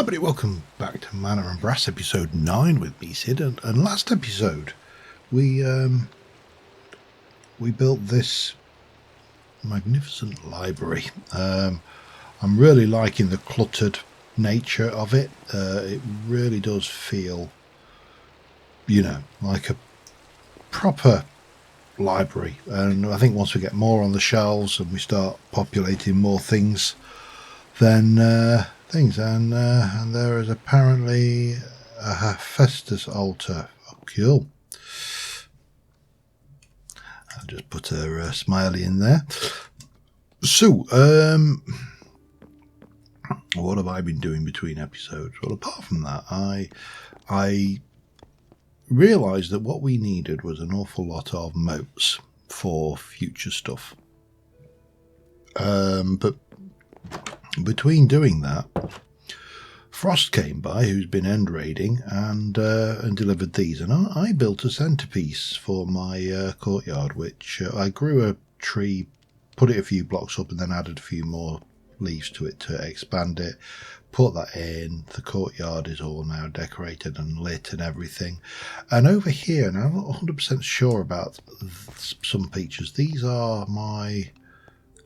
Hi everybody, welcome back to Manor and Brass episode 9 with me, Sid, and last episode we built this magnificent library. I'm really liking the cluttered nature of it. It really does feel, like a proper library, and I think once we get more on the shelves and we start populating more things, then and there is apparently a Hephaestus altar. Oh, cool. I'll just put a smiley in there. So, what have I been doing between episodes? Well, apart from that, I realised that what we needed was an awful lot of moats for future stuff. But between doing that, Frost came by, who's been end raiding, and delivered these. And I built a centrepiece for my courtyard, which I grew a tree, put it a few blocks up, and then added a few more leaves to it to expand it. Put that in. The courtyard is all now decorated and lit and everything. And over here, and I'm not 100% sure about some features. These are my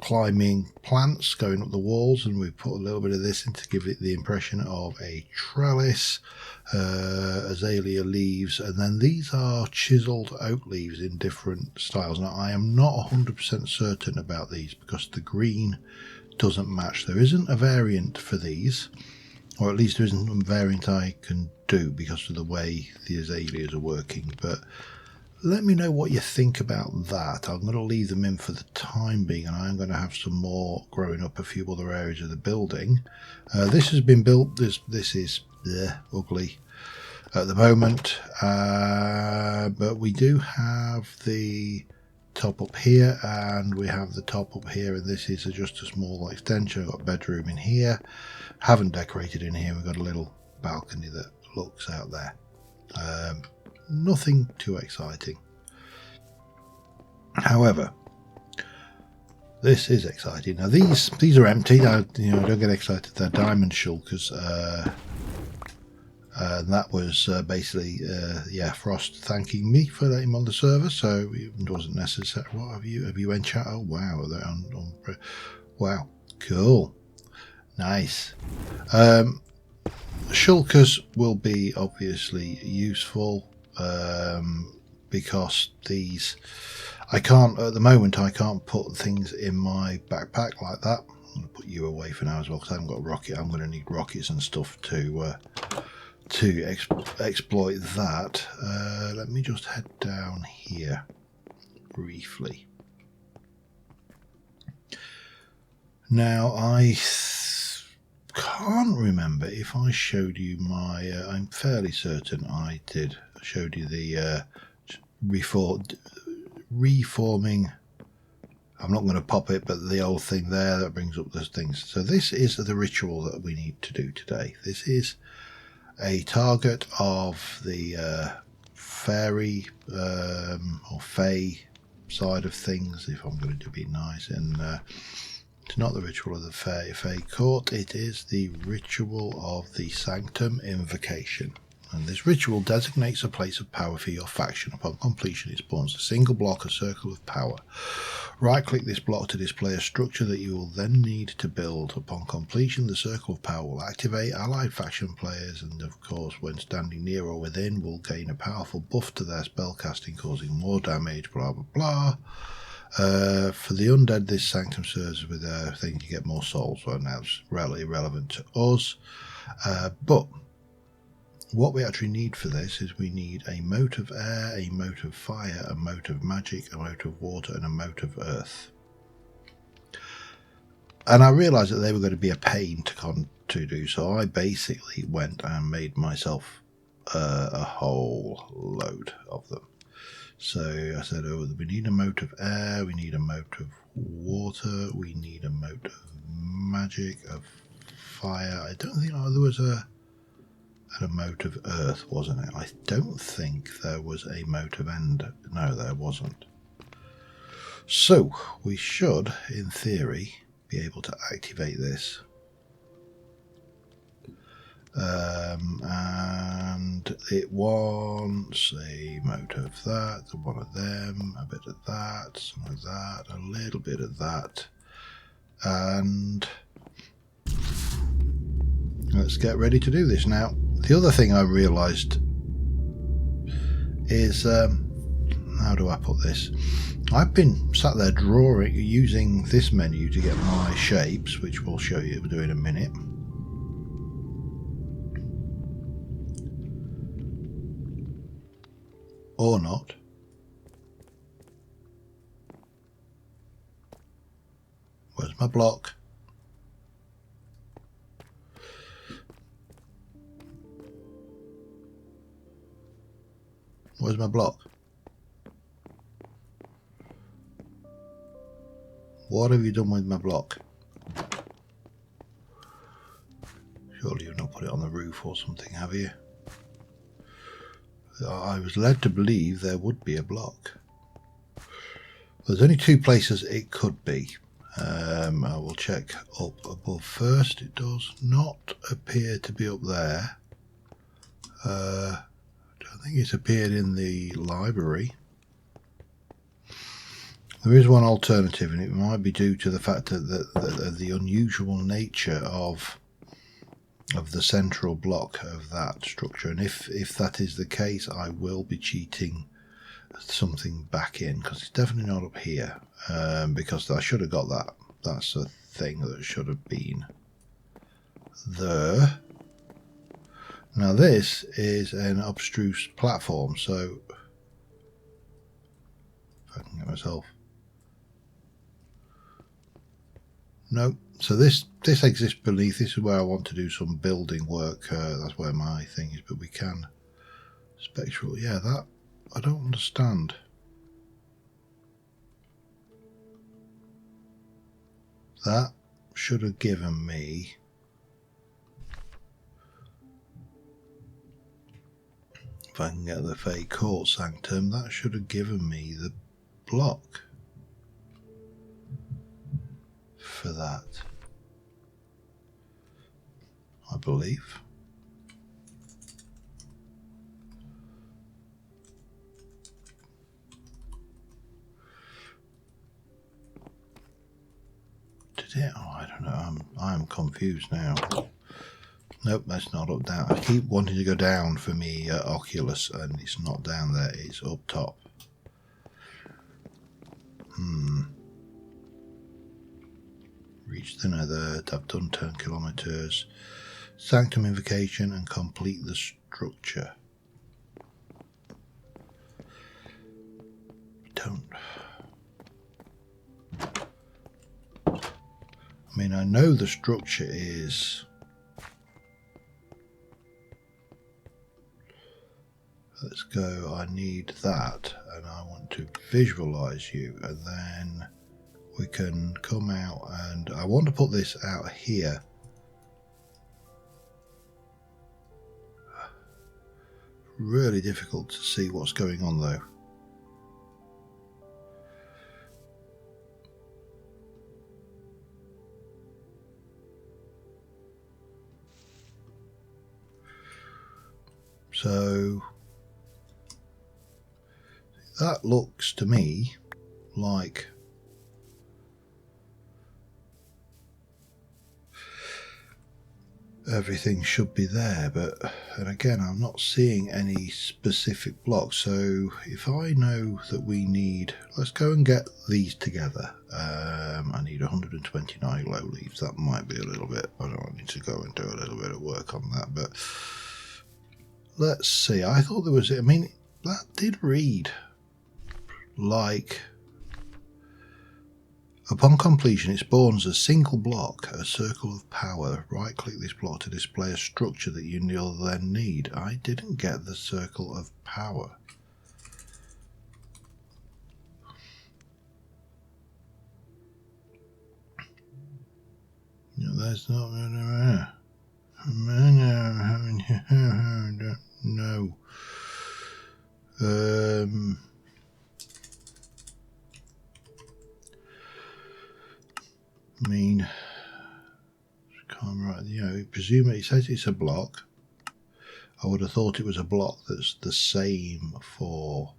climbing plants going up the walls, and we put a little bit of this in to give it the impression of a trellis, azalea leaves, and then these are chiseled oak leaves in different styles. Now I am not 100% certain about these because the green doesn't match. There isn't a variant for these, or at least there isn't a variant I can do because of the way the azaleas are working, but let me know what you think about that. I'm going to leave them in for the time being, and I'm going to have some more growing up a few other areas of the building. This has been built. This is ugly at the moment, but we do have the top up here, and we have the top up here, and this is just a small extension. I've got a bedroom in here. Haven't decorated in here. We've got a little balcony that looks out there. Nothing too exciting. However, this is exciting. Now these are empty. Don't get excited. They're diamond shulkers. That was basically Frost thanking me for letting him on the server. So it wasn't necessary. What have you enchanted? Oh wow, they're on. Wow, cool, nice. Shulkers will be obviously useful. Because these, I can't at the moment. I can't put things in my backpack like that. I'm going to put you away for now as well because I haven't got a rocket. I'm going to need rockets and stuff to exploit that. Let me just head down here briefly. Now I can't remember if I showed you my. I'm fairly certain I did. Showed you the reforming. I'm not going to pop it, but the old thing there that brings up those things. So this is the ritual that we need to do today. This is a target of the fairy or fae side of things, if I'm going to be nice, and it's not the ritual of the fae court. It is the ritual of the Sanctum invocation. And this ritual designates a place of power for your faction. Upon completion, it spawns a single block, a circle of power. Right-click this block to display a structure that you will then need to build. Upon completion, the circle of power will activate. Allied faction players, and of course, when standing near or within, will gain a powerful buff to their spellcasting, causing more damage, blah, blah, blah. For the undead, this Sanctum serves with a thing to get more souls. Well, now it's relatively relevant to us. But what we actually need for this is we need a mote of air, a mote of fire, a mote of magic, a mote of water, and a mote of earth. And I realised that they were going to be a pain to do, so I basically went and made myself a whole load of them. So I said, we need a mote of air, we need a mote of water, we need a mote of magic, of fire. I don't think there was a mote of earth, wasn't it? I don't think there was a mote of end. No, there wasn't. So we should, in theory, be able to activate this And it wants a motor of that, one of them, a bit of that, some of that, a little bit of that, and let's get ready to do this. Now, the other thing I realised is, how do I put this? I've been sat there drawing, using this menu to get my shapes, which we'll show you we'll do in a minute. Or not. Where's my block? Where's my block? What have you done with my block? Surely you've not put it on the roof or something, have you? I was led to believe there would be a block. There's only two places it could be. I will check up above first. It does not appear to be up there. I don't think it's appeared in the library. There is one alternative, and it might be due to the fact that the unusual nature of the central block of that structure, and if that is the case, I will be cheating something back in, because it's definitely not up here, because I should have got that. That's a thing that should have been there. Now this is an abstruse platform, so if I can get myself, no. So this exists beneath. This is where I want to do some building work. That's where my thing is. But we can spectral. Yeah, that I don't understand. That should have given me. If I can get the fake court sanctum, that should have given me the block for that, I believe. Did it? Oh, I don't know. I'm confused now. Nope, that's not up down. I keep wanting to go down for me Oculus, and it's not down there. It's up top. Reach the nether. Have done 10 kilometers. Sanctum invocation and complete the structure. Don't. I mean, I know the structure is. Let's go. I need that, and I want to visualize you, and then we can come out, and I want to put this out here. Really difficult to see what's going on though. So that looks to me like everything should be there, but and again, I'm not seeing any specific blocks. So if I know that we need, let's go and get these together. I need 129 glow leaves. That might be a little bit, I don't need to go and do a little bit of work on that, but let's see. I thought there was, I mean, that did read like upon completion it spawns a single block, a circle of power. Right click this block to display a structure that you will then need. I didn't get the circle of power. No, that's not no. I mean, can't write. You know, presumably it says it's a block. I would have thought it was a block that's the same for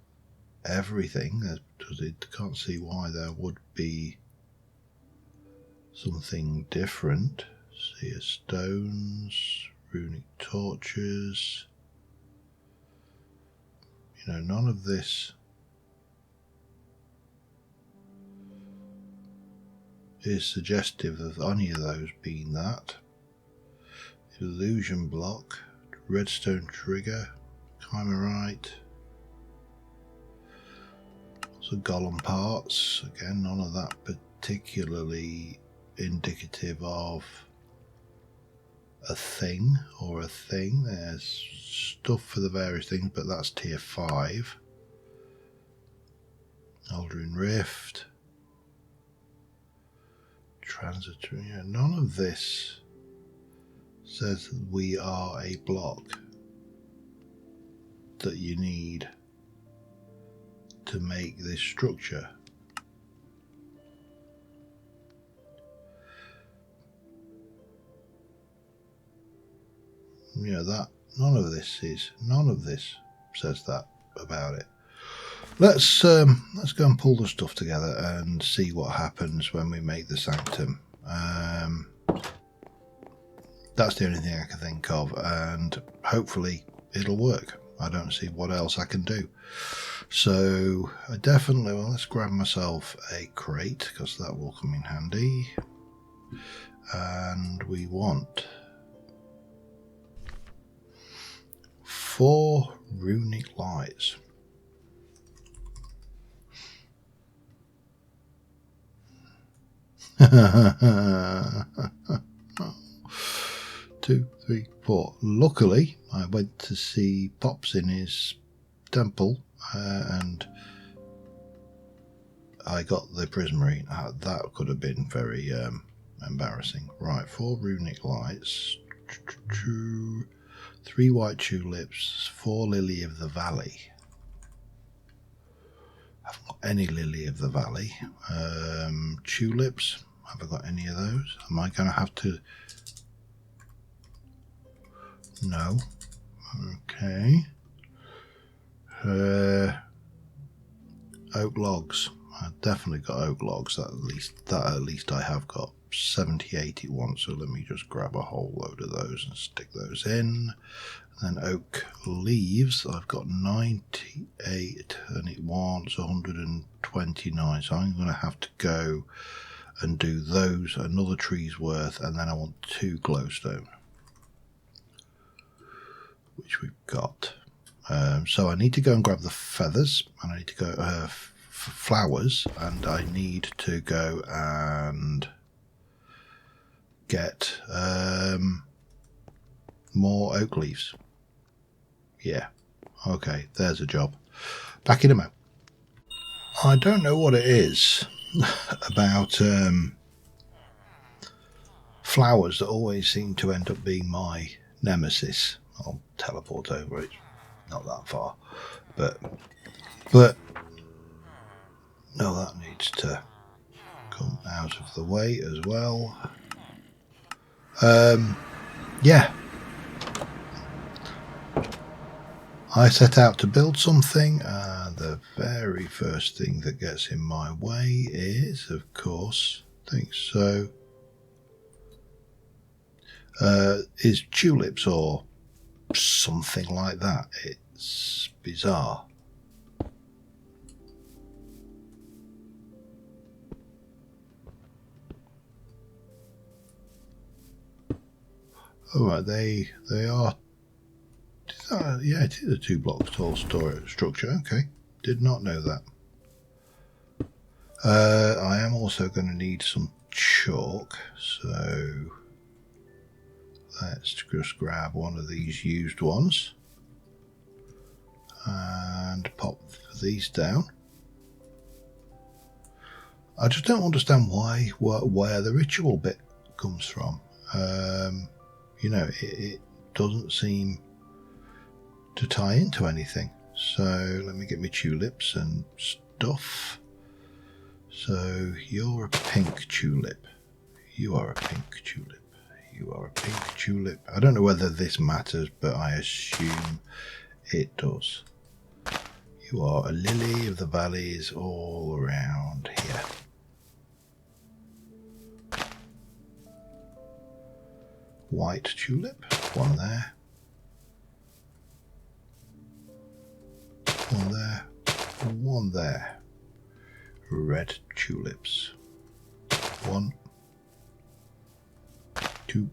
everything, because I can't see why there would be something different. Seer stones, runic torches. You know, none of this is suggestive of any of those being that. Illusion block, redstone trigger, chimerite, so golem parts. Again, none of that particularly indicative of a thing or a thing. There's stuff for the various things, but that's tier 5. Aldrin Rift, transitory. None of this says that we are a block that you need to make this structure. You know, that none of this says that about it. Let's go and pull the stuff together and see what happens when we make the Sanctum. That's the only thing I can think of, and hopefully it'll work. I don't see what else I can do. So I definitely, well, let's grab myself a crate, because that will come in handy. And we want 4 runic lights. Two, 3, 4. Luckily, I went to see Pops in his temple, and I got the prismarine. That could have been very embarrassing. Right, 4 runic lights, 3 white tulips, 4 lily of the valley. I haven't got any lily of the valley. Tulips, have I got any of those? Am I going to have to? No. Okay. Oak logs. I've definitely got oak logs. That at least I have got 78 at once. So let me just grab a whole load of those and stick those in. And then oak leaves. I've got 98, and it wants 129. So I'm going to have to go and do those, another tree's worth, and then I want 2 glowstone, which we've got. So I need to go and grab the feathers, and I need to go flowers, and I need to go and get more oak leaves. Yeah, okay, there's a job. Back in a moment. I don't know what it is about flowers that always seem to end up being my nemesis. I'll teleport over it. Not that far, but no, that needs to come out of the way as well. Yeah, I set out to build something, and the very first thing that gets in my way is, of course, is tulips or something like that. It's bizarre. All right, they are. Yeah, it is a 2 block tall structure. Okay, did not know that. I am also going to need some chalk, so let's just grab one of these used ones and pop these down. I just don't understand where the ritual bit comes from. You know, it doesn't seem to tie into anything. So let me get my tulips and stuff. So you're a pink tulip. You are a pink tulip. You are a pink tulip. I don't know whether this matters, but I assume it does. You are a lily of the valleys all around here. White tulip, one there. One there, one there. Red tulips. 1, 2,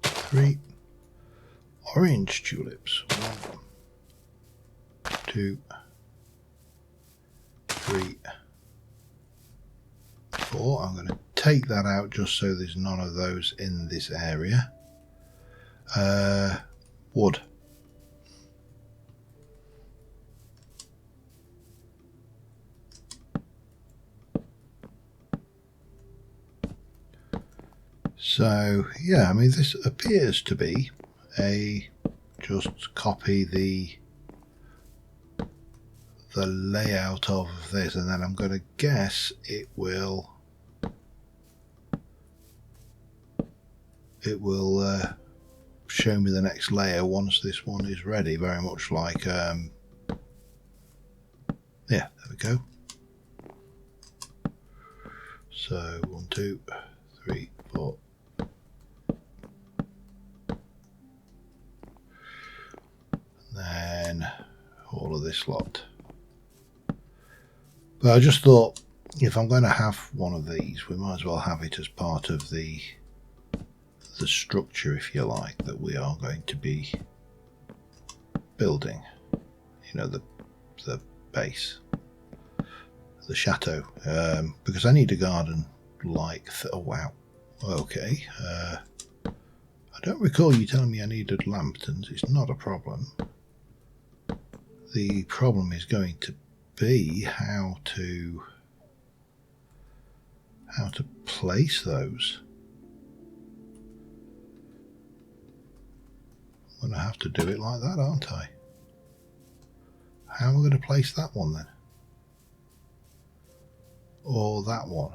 3. Orange tulips. 1, 2, 3, 4. I'm going to take that out just so there's none of those in this area. Wood. So yeah, I mean, this appears to be a just copy the layout of this, and then I'm going to guess it will show me the next layer once this one is ready, very much like yeah, there we go. So 1, 2, 3, 4. Then all of this lot. But I just thought, if I'm going to have one of these, we might as well have it as part of the structure, if you like, that we are going to be building. You know, the base, the chateau, because I need a garden like. Oh wow, okay. I don't recall you telling me I needed lambtons. It's not a problem. The problem is going to be how to place those. I'm going to have to do it like that, aren't I? How am I going to place that one then? Or that one?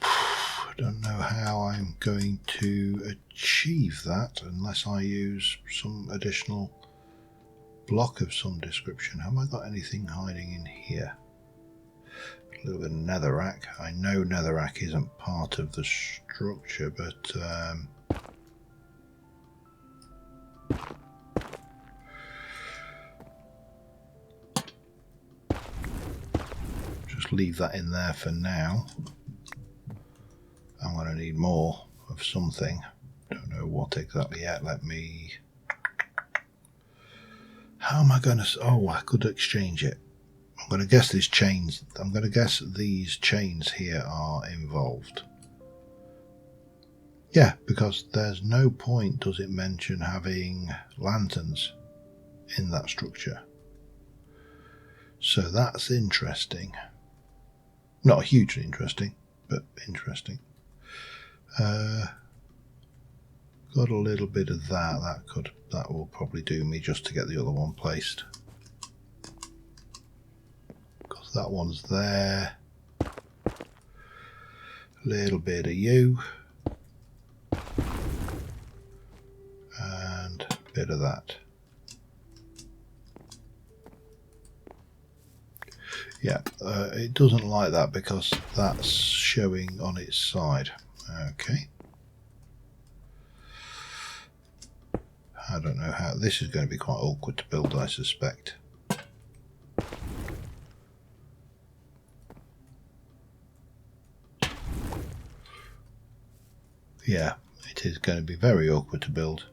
I don't know how I'm going to achieve that unless I use some additional block of some description. Have I got anything hiding in here? A little bit of netherrack. I know netherrack isn't part of the structure, but just leave that in there for now. I'm going to need more of something. Don't know what exactly yet. Let me... How am I going to... Oh, I could exchange it. I'm going to guess these chains. I'm going to guess these chains here are involved. Yeah, because there's no point, does it mention having lanterns in that structure. So that's interesting. Not hugely interesting, but interesting. Got a little bit of that. That will probably do me just to get the other one placed. Because that one's there. A little bit of you. And a bit of that. Yeah, it doesn't like that because that's showing on its side. Okay. I don't know how. This is going to be quite awkward to build, I suspect. Yeah, it is going to be very awkward to build.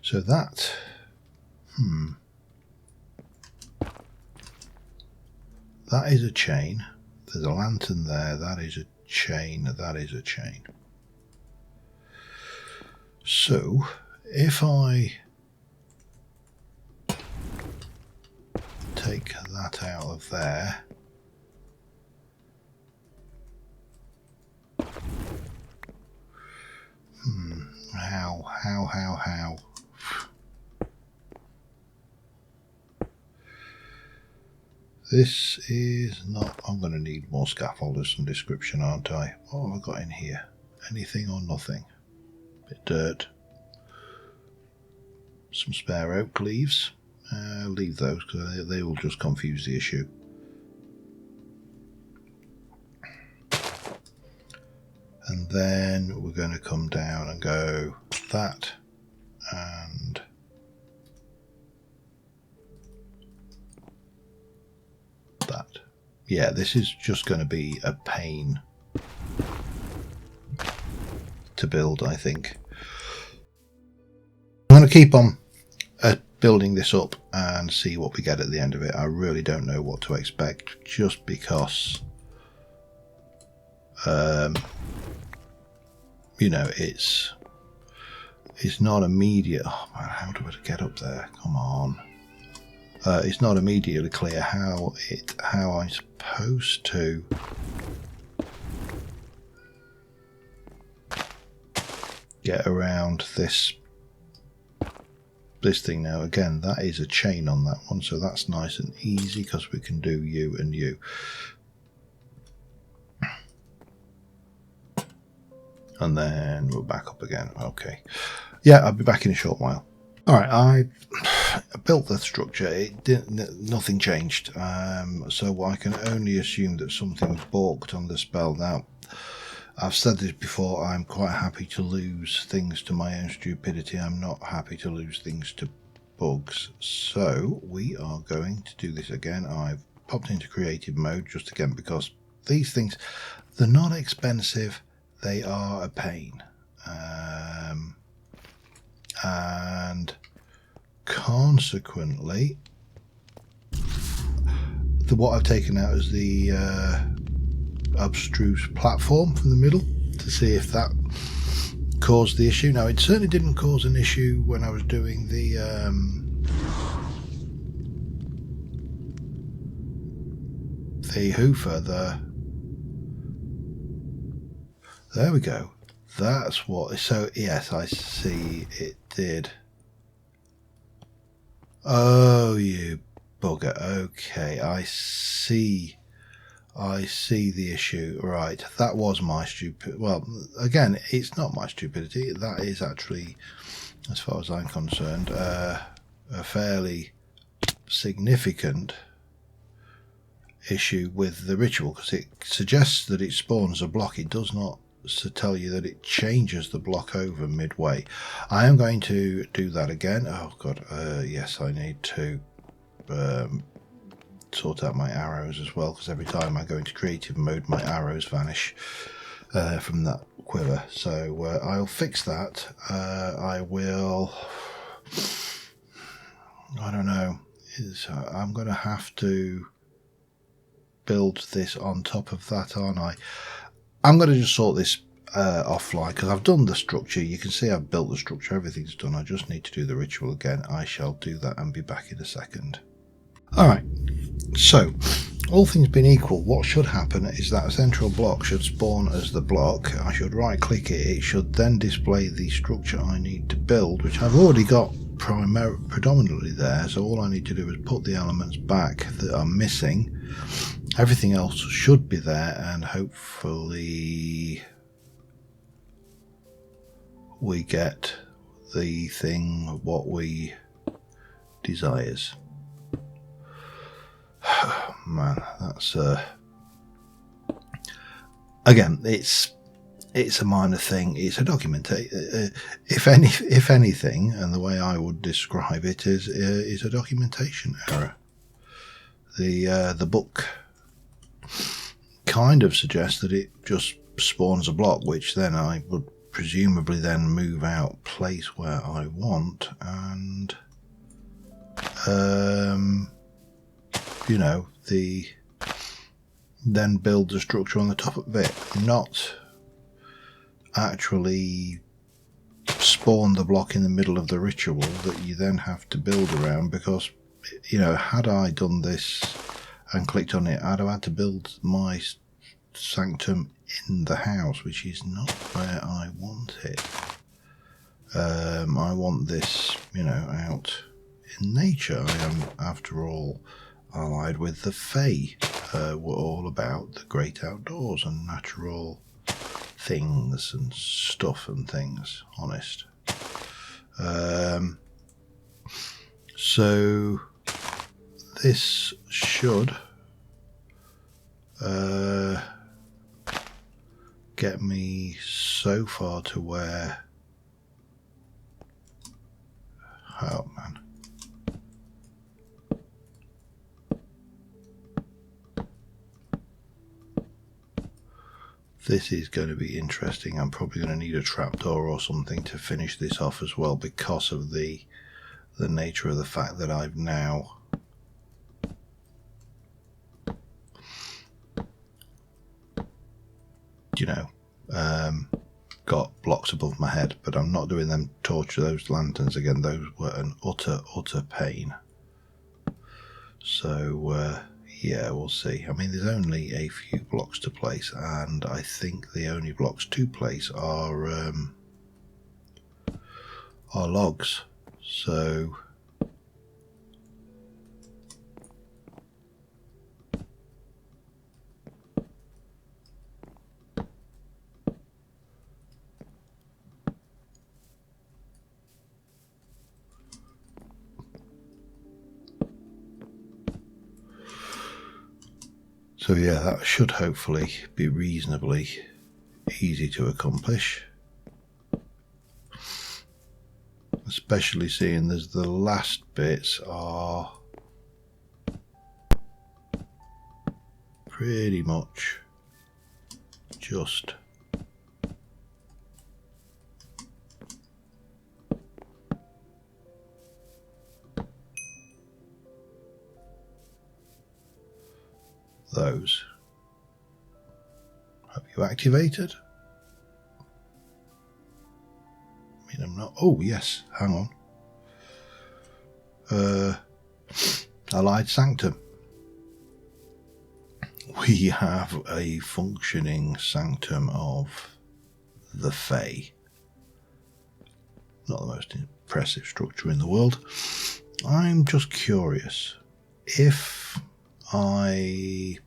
So that, that is a chain. There's a lantern there. That is a chain. That is a chain. So if I take that out of there, how? This is not... I'm going to need more scaffolders, some description, aren't I? What have I got in here? Anything or nothing? Bit of dirt. Some spare oak leaves. Leave those because they will just confuse the issue. And then we're going to come down and go that and that. Yeah, this is just going to be a pain to build, I think. I'm going to keep on building this up and see what we get at the end of it. I really don't know what to expect, just because you know, it's not immediate. Oh man, how do I get up there? Come on. It's not immediately clear how I'm supposed to get around this thing now. Again, that is a chain on that one, so that's nice and easy because we can do you and you. And then we're back up again. Okay. Yeah, I'll be back in a short while. Alright, I built the structure. It didn't, nothing changed. So I can only assume that something balked on the spell. Now, I've said this before, I'm quite happy to lose things to my own stupidity. I'm not happy to lose things to bugs. So we are going to do this again. I've popped into creative mode just again because these things, they're not expensive. They are a pain, and consequently, what I've taken out is the abstruse platform from the middle to see if that caused the issue. Now, it certainly didn't cause an issue when I was doing the hoofer. There we go. That's what... So, yes, I see it did. Oh, you bugger. Okay, I see the issue. Right, that was my stupid... Well, again, it's not my stupidity. That is actually, as far as I'm concerned, a fairly significant issue with the ritual, because it suggests that it spawns a block. It does not to tell you that it changes the block over midway. I am going to do that again. Oh god, yes, I need to sort out my arrows as well, because every time I go into creative mode my arrows vanish from that quiver. So I'll fix that. I will... I don't know. I'm going to have to build this on top of that, aren't I? I'm going to just sort this offline, because I've done the structure. You can see I've built the structure. Everything's done. I just need to do the ritual again. I shall do that and be back in a second. Alright, so all things being equal, what should happen is that a central block should spawn as the block. I should right click it. It should then display the structure I need to build, which I've already got predominantly there. So all I need to do is put the elements back that are missing. Everything else should be there, and hopefully we get the thing what we desires. Man, that's again, it's a minor thing. It's a document. If anything, and the way I would describe it is a documentation error. The book kind of suggests that it just spawns a block, which then I would presumably then move out, place where I want, and you know, then build the structure on the top of it, not actually spawn the block in the middle of the ritual that you then have to build around. Because, you know, had I done this and clicked on it, I'd have had to build my sanctum in the house, which is not where I want it. I want this, you know, out in nature. I am, after all, allied with the Fae, were all about the great outdoors and natural things and stuff and things, honest. So this should get me so far to where... Oh man. This is going to be interesting. I'm probably going to need a trapdoor or something to finish this off as well, because of the nature of the fact that I've now got blocks above my head, but I'm not doing them torture those lanterns again. Those were an utter pain. So yeah, we'll see. I mean, there's only a few blocks to place, and I think the only blocks to place are logs. So yeah, that should hopefully be reasonably easy to accomplish. Especially seeing as the last bits are pretty much just those. Have you activated? I mean, I'm not... Oh, yes, hang on. Allied Sanctum. We have a functioning Sanctum of the Fae. Not the most impressive structure in the world. I'm just curious. If I...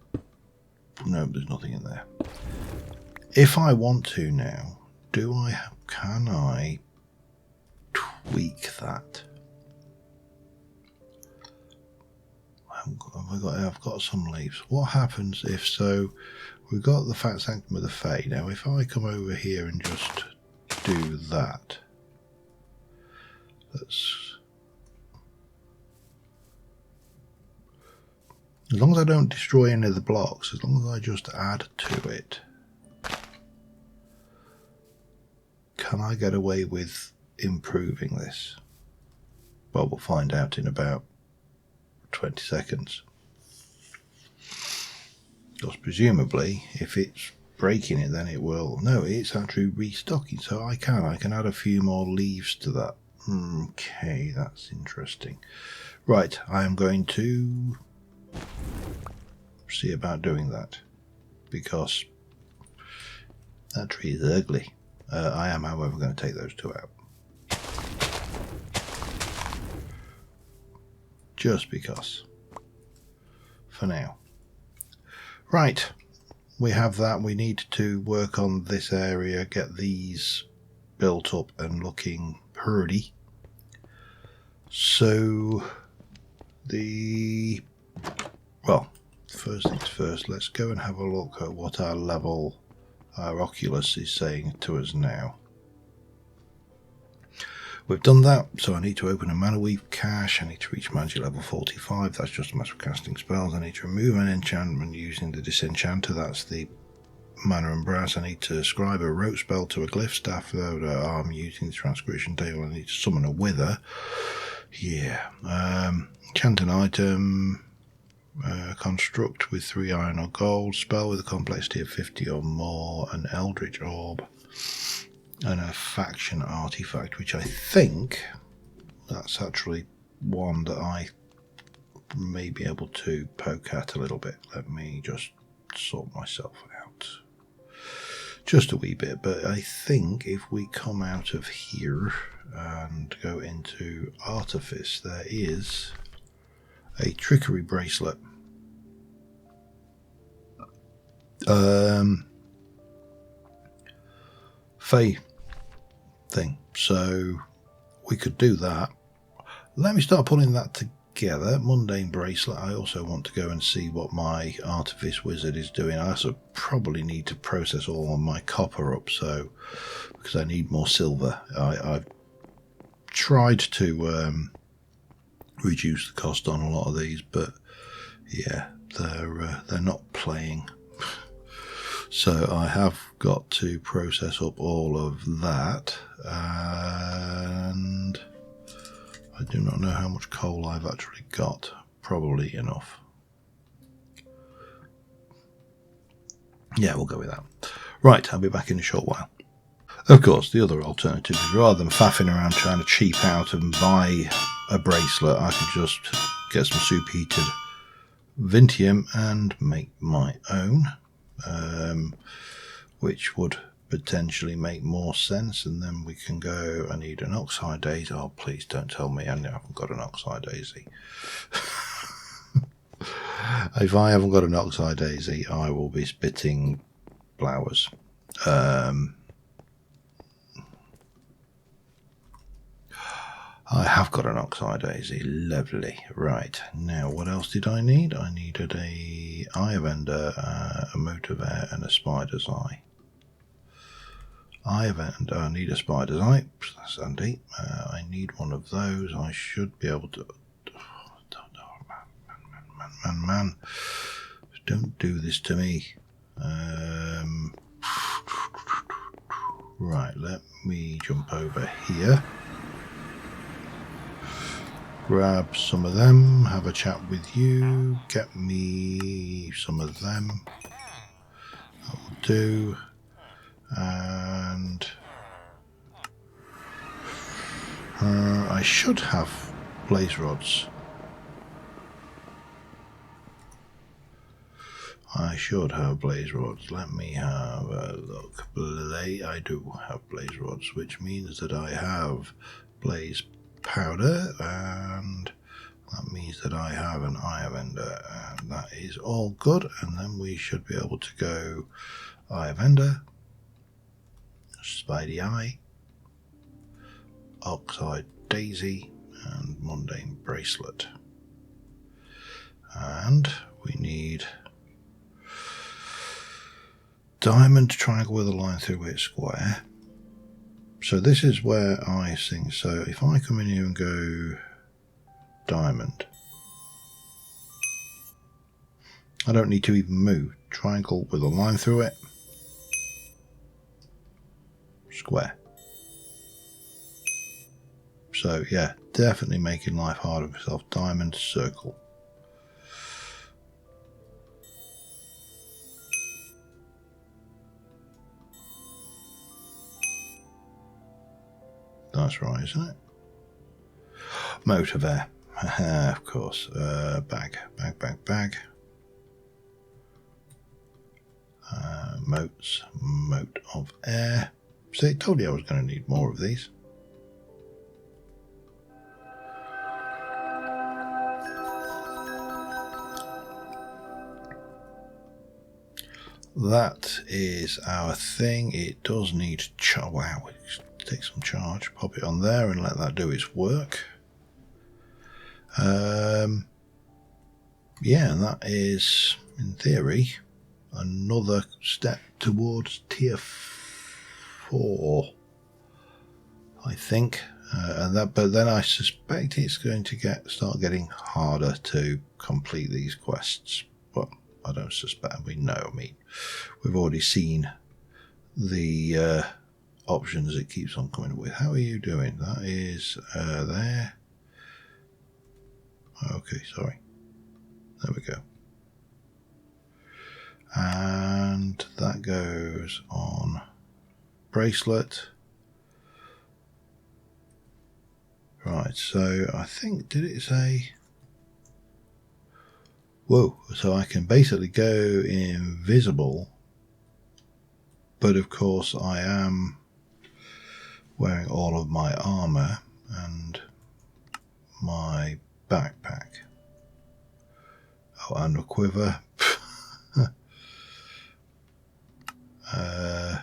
No, there's nothing in there. If I want to now, can I tweak that? I've got some leaves. What happens if so? We've got the Fat Sanctum of the Fae. Now, if I come over here and just do that, as long as I don't destroy any of the blocks, as long as I just add to it, can I get away with improving this? Well, we'll find out in about 20 seconds. Because presumably, if it's breaking it, then it will... No, it's actually restocking, so I can add a few more leaves to that. Okay, that's interesting. Right, I am going to see about doing that, because that tree is ugly. I am, however, going to take those two out. Just because. For now. Right, we have that. We need to work on this area, get these built up and looking pretty. So, well, first things first, let's go and have a look at what our Oculus is saying to us now. We've done that, so I need to open a mana weave cache. I need to reach magic level 45. That's just a matter of casting spells. I need to remove an enchantment using the disenchanter. That's the mana and brass. I need to scribe a rote spell to a glyph staff arm using the transcription table. I need to summon a wither. Yeah. Enchant an item. Construct with 3 iron or gold. Spell with a complexity of 50 or more. An eldritch orb. And a faction artifact, which I think that's actually one that I may be able to poke at a little bit. Let me just sort myself out just a wee bit. But I think if we come out of here and go into Artifice, there is a trickery bracelet. Fey thing. So we could do that. Let me start putting that together. Mundane bracelet. I also want to go and see what my artifice wizard is doing. I also probably need to process all of my copper up, so because I need more silver. I've tried to reduce the cost on a lot of these, but yeah, they're not playing. So I have got to process up all of that, and I do not know how much coal I've actually got. Probably enough. Yeah, we'll go with that. Right, I'll be back in a short while. Of course, the other alternative is rather than faffing around trying to cheap out and buy a bracelet, I could just get some superheated Vintium and make my own, which would potentially make more sense. And then we can go, I need an oxide daisy. Oh, please don't tell me I haven't got an oxide daisy. If I haven't got an oxide daisy, I will be spitting flowers. I have got an oxide daisy. Lovely. Right, now what else did I need? I needed a eye of ender, a mote of air, and a spider's eye. Eye of ender, I need a spider's eye. That's handy. I need one of those. I should be able to... Man. Don't do this to me. Right, let me jump over here. Grab some of them, have a chat with you, get me some of them. That will do. And I should have blaze rods. I should have blaze rods. Let me have a look. I do have blaze rods, which means that I have blaze powder, and that means that I have an eye of ender, and that is all good. And then we should be able to go eye of ender, spidey eye, oxide daisy, and mundane bracelet. And we need diamond triangle with a line through it square. So this is where I think. So if I come in here and go diamond, I don't need to even move. Triangle with a line through it, square. So yeah, definitely making life hard on myself. Diamond, circle. That's right, isn't it? Mote of air. Of course. Bag. Mote of air. See, I told you I was going to need more of these. That is our thing. It does need wow, take some charge, pop it on there and let that do its work. Yeah, and that is, in theory, another step towards tier 4, I think. But then I suspect it's going to start getting harder to complete these quests. Well, I don't suspect. We know. I mean, we've already seen the options it keeps on coming up with. How are you doing? That is there. Okay, sorry. There we go. And that goes on bracelet. Right, so I think, did it say? Whoa, so I can basically go invisible, but of course I am wearing all of my armor and my backpack. and a quiver. And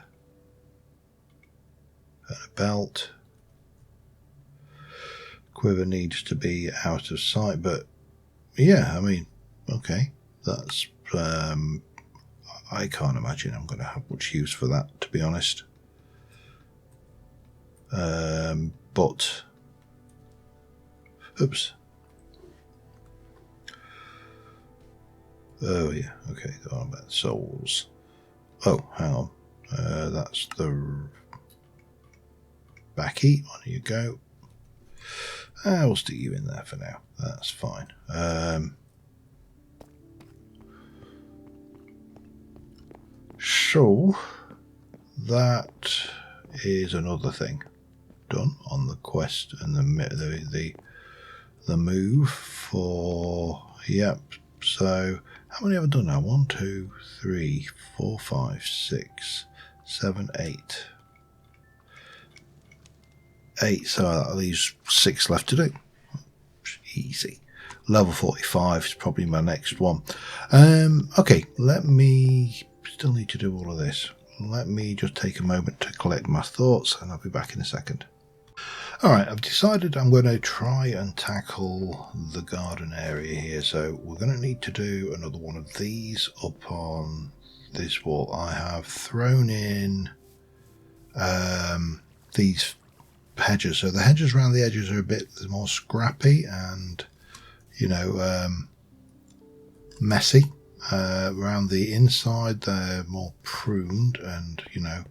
a belt. Quiver needs to be out of sight, but yeah, I mean, okay, that's I can't imagine I'm going to have much use for that, to be honest. But oops. Oh yeah, okay, go on about souls. Oh, hang on. That's the backy. On you go. We'll stick you in there for now. That's fine. So that is another thing done on the quest and the move for. Yep. So how many have I done now? 1, 2, 3, 4, 5, 6, 7, 8. 8. So that leaves 6 left to do. Easy. Level 45 is probably my next one. Okay, let me. Still need to do all of this. Let me just take a moment to collect my thoughts, and I'll be back in a second. Alright, I've decided I'm going to try and tackle the garden area here, so we're going to need to do another one of these up on this wall. I have thrown in these hedges, so the hedges around the edges are a bit more scrappy and, you know, messy. Around the inside they're more pruned and, you know,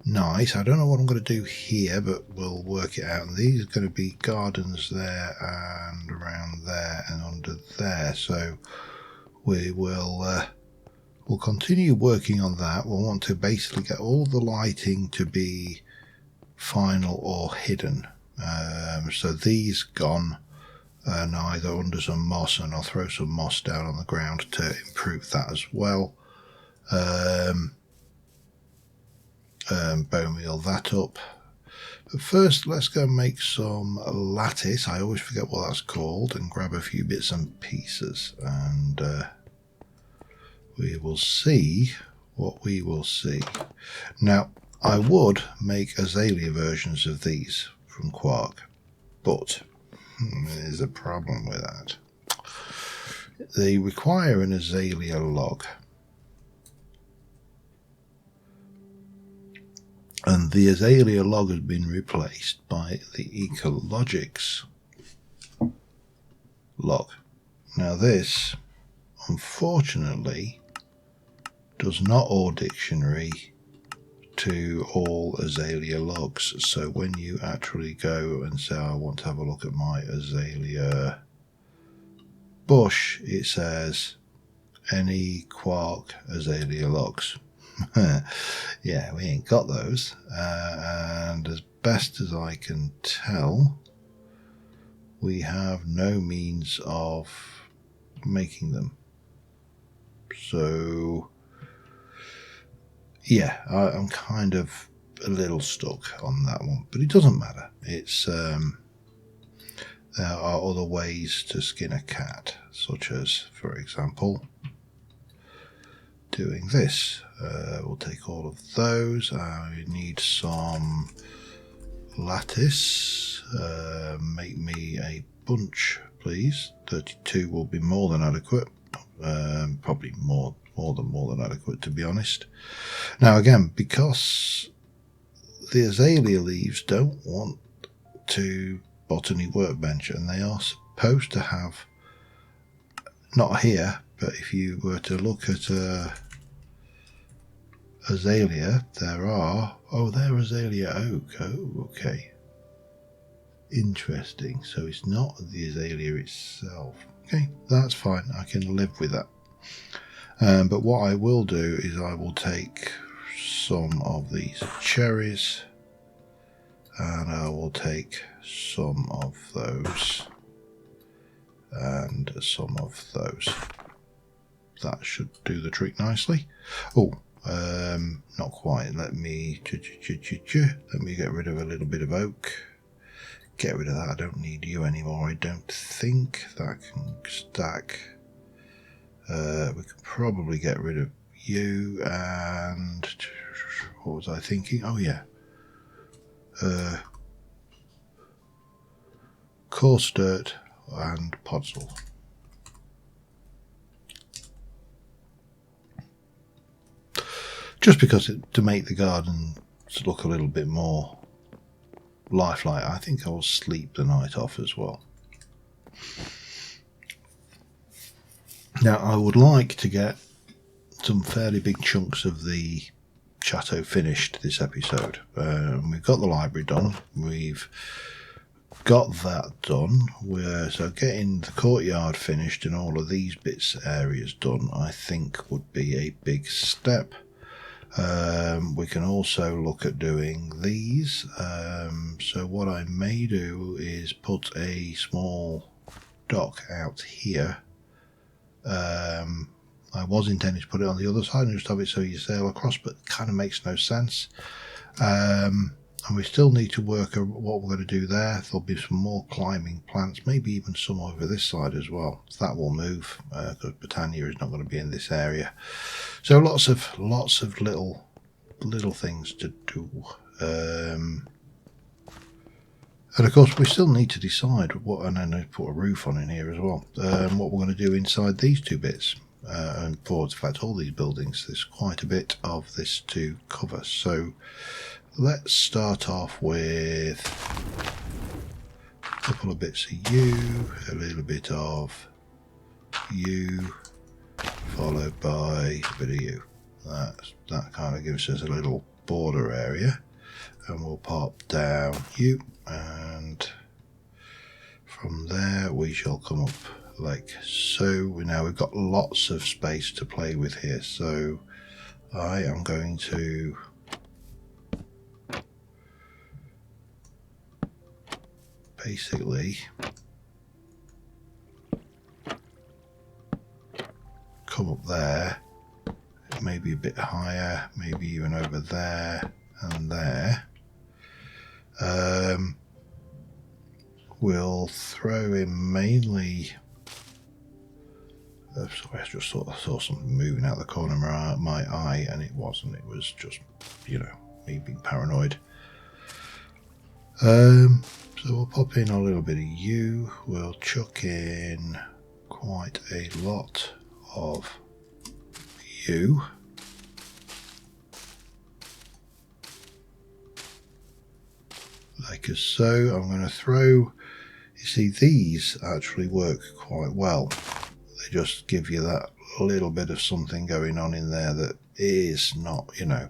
nice. I don't know what I'm going to do here, but we'll work it out. And these are going to be gardens there and around there and under there. So we will we'll continue working on that. We'll want to basically get all the lighting to be final or hidden. So these gone and either under some moss, and I'll throw some moss down on the ground to improve that as well. Bone meal that up. But first, let's go make some lattice. I always forget what that's called, and grab a few bits and pieces, and we will see what we will see. Now, I would make azalea versions of these from quark, but there's a problem with that. They require an azalea log. And the azalea log has been replaced by the Ecologics log. Now this, unfortunately, does not all dictionary to all azalea logs. So when you actually go and say, I want to have a look at my azalea bush, it says any quark azalea logs. Yeah, we ain't got those, and as best as I can tell, we have no means of making them. So yeah, I'm kind of a little stuck on that one, but it doesn't matter. It's there are other ways to skin a cat, such as, for example, doing this. We'll take all of those. I need some lattice. Make me a bunch, please. 32 will be more than adequate. Probably more than adequate, to be honest. Now again, because the azalea leaves don't want to botany workbench, and they are supposed to have, not here, but if you were to look at azalea, there are, they're azalea oak. Oh, okay, interesting. So it's not the azalea itself. Okay, that's fine, I can live with that. But what I will do is I will take some of these cherries, and I will take some of those and some of those. That should do the trick nicely. Not quite. Let me get rid of a little bit of oak. Get rid of that. I don't need you anymore. I don't think that can stack. We could probably get rid of you, and what was I thinking? Oh yeah, coarse dirt and podzol. Just because to make the garden look a little bit more lifelike. I think I will sleep the night off as well. Now I would like to get some fairly big chunks of the chateau finished this episode. We've got the library done. We've got that done. So getting the courtyard finished and all of these bits areas done, I think would be a big step. We can also look at doing these. So what I may do is put a small dock out here. I was intending to put it on the other side and just have it so you sail across, but it kind of makes no sense. And we still need to work out what we're going to do there. There'll be some more climbing plants, maybe even some over this side as well. So that will move because Britannia is not going to be in this area. So lots of little things to do. And of course we still need to decide what, and then put a roof on in here as well, what we're going to do inside these two bits. And forwards, in fact, all these buildings, there's quite a bit of this to cover. So let's start off with a couple of bits of you, a little bit of you, followed by a bit of you. That kind of gives us a little border area, and we'll pop down you, and from there we shall come up like so. Now we've got lots of space to play with here, so I am going to basically come up there, maybe a bit higher, maybe even over there and there. We'll throw in mainly sorry, I just saw something moving out the corner of my eye, and it wasn't. It was just, you know, me being paranoid. So we'll pop in a little bit of you. We'll chuck in quite a lot of you. Like so. I'm going to throw, you see, these actually work quite well. They just give you that little bit of something going on in there that is not, you know,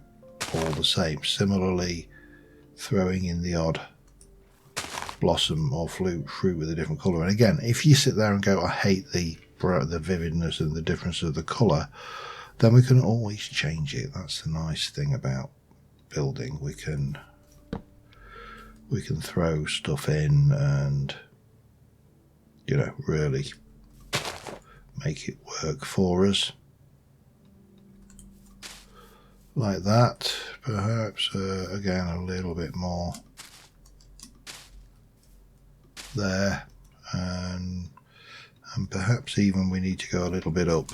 all the same. Similarly, throwing in the odd blossom or fruit with a different colour. And again, if you sit there and go, I hate the vividness and the difference of the colour, then we can always change it. That's the nice thing about building. We can throw stuff in and, you know, really make it work for us. Like that, perhaps, again, a little bit more there, and perhaps even we need to go a little bit up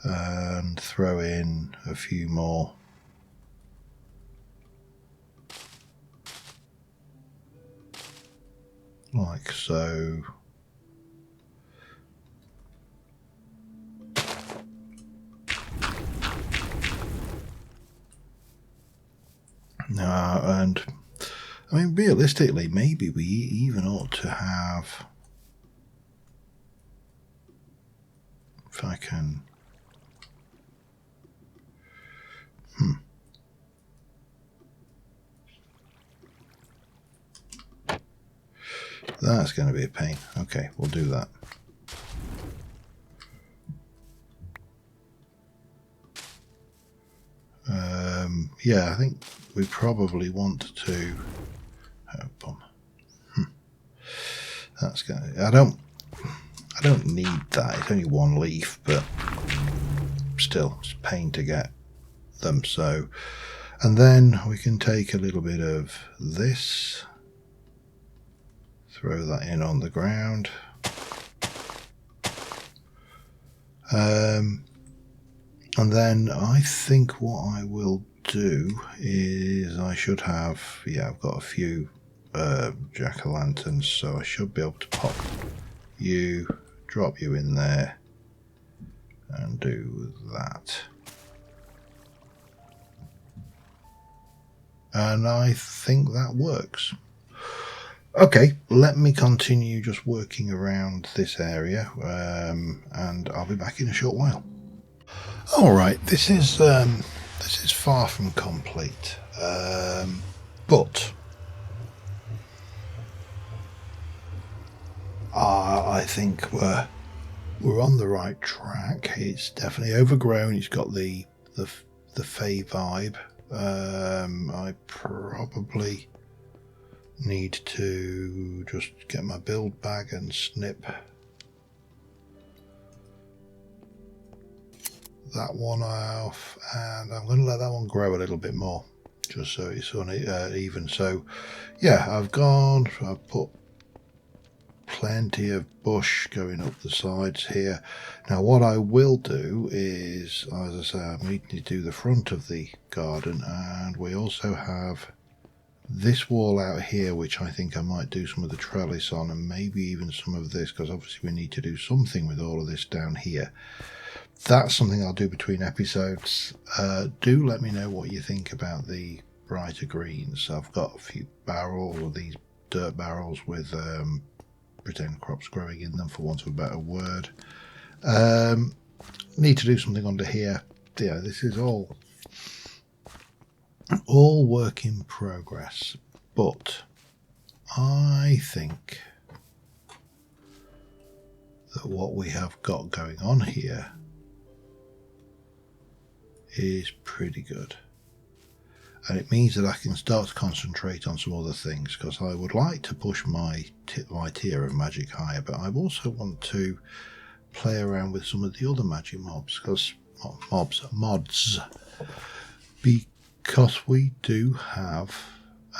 and throw in a few more. Like so. And I mean, realistically, maybe we even ought to have, if I can, that's going to be a pain. Okay, we'll do that. Yeah, I think we probably want to. Oh, bomb. That's going to. I don't need that. It's only one leaf, but still, it's a pain to get them. So, and then we can take a little bit of this. Throw that in on the ground. And then I think what I will do is I should have, yeah, I've got a few jack-o'-lanterns, so I should be able to pop you, drop you in there, and do that. And I think that works. Okay, let me continue just working around this area, and I'll be back in a short while. All right, this is far from complete, but I think we're on the right track. It's definitely overgrown. It's got the Fey vibe. I probably need to just get my build bag and snip that one off, and I'm going to let that one grow a little bit more just so it's even. So yeah, I've put plenty of bush going up the sides here. Now what I will do is, as I say, I need to do the front of the garden, and we also have this wall out here which I think I might do some of the trellis on, and maybe even some of this, because obviously we need to do something with all of this down here. That's something I'll do between episodes. Do let me know what you think about the brighter greens. I've got a few barrels, or these dirt barrels with pretend crops growing in them, for want of a better word. Need to do something under here. Yeah, this is all work in progress, but I think that what we have got going on here is pretty good, and it means that I can start to concentrate on some other things, because I would like to push my tier of magic higher, but I also want to play around with some of the other magic mods, because we do have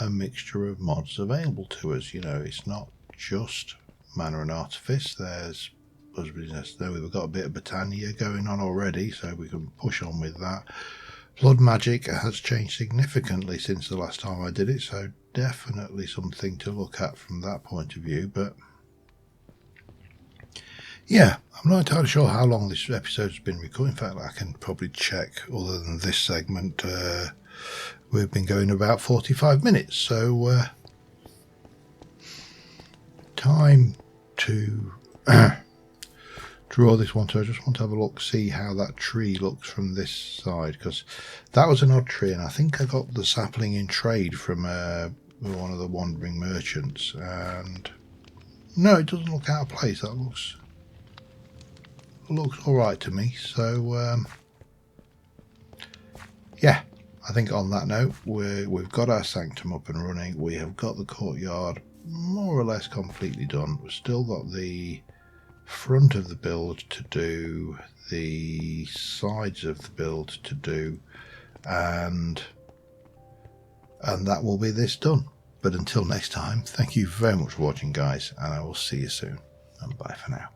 a mixture of mods available to us. You know, it's not just mana and artifice. There's, as we just know, we've got a bit of Britannia going on already, so we can push on with that. Blood magic has changed significantly since the last time I did it, so definitely something to look at from that point of view. But yeah, I'm not entirely sure how long this episode's been recorded. In fact, I can probably check. Other than this segment, we've been going about 45 minutes, so time to draw this one. So I just want to have a look, see how that tree looks from this side, because that was an odd tree, and I think I got the sapling in trade from one of the wandering merchants, and no, it doesn't look out of place. That looks all right to me. So yeah, I think on that note, we've got our sanctum up and running. We have got the courtyard more or less completely done. We've still got the front of the build to do, the sides of the build to do, and that will be this done. But until next time, thank you very much for watching, guys, and I will see you soon, and bye for now.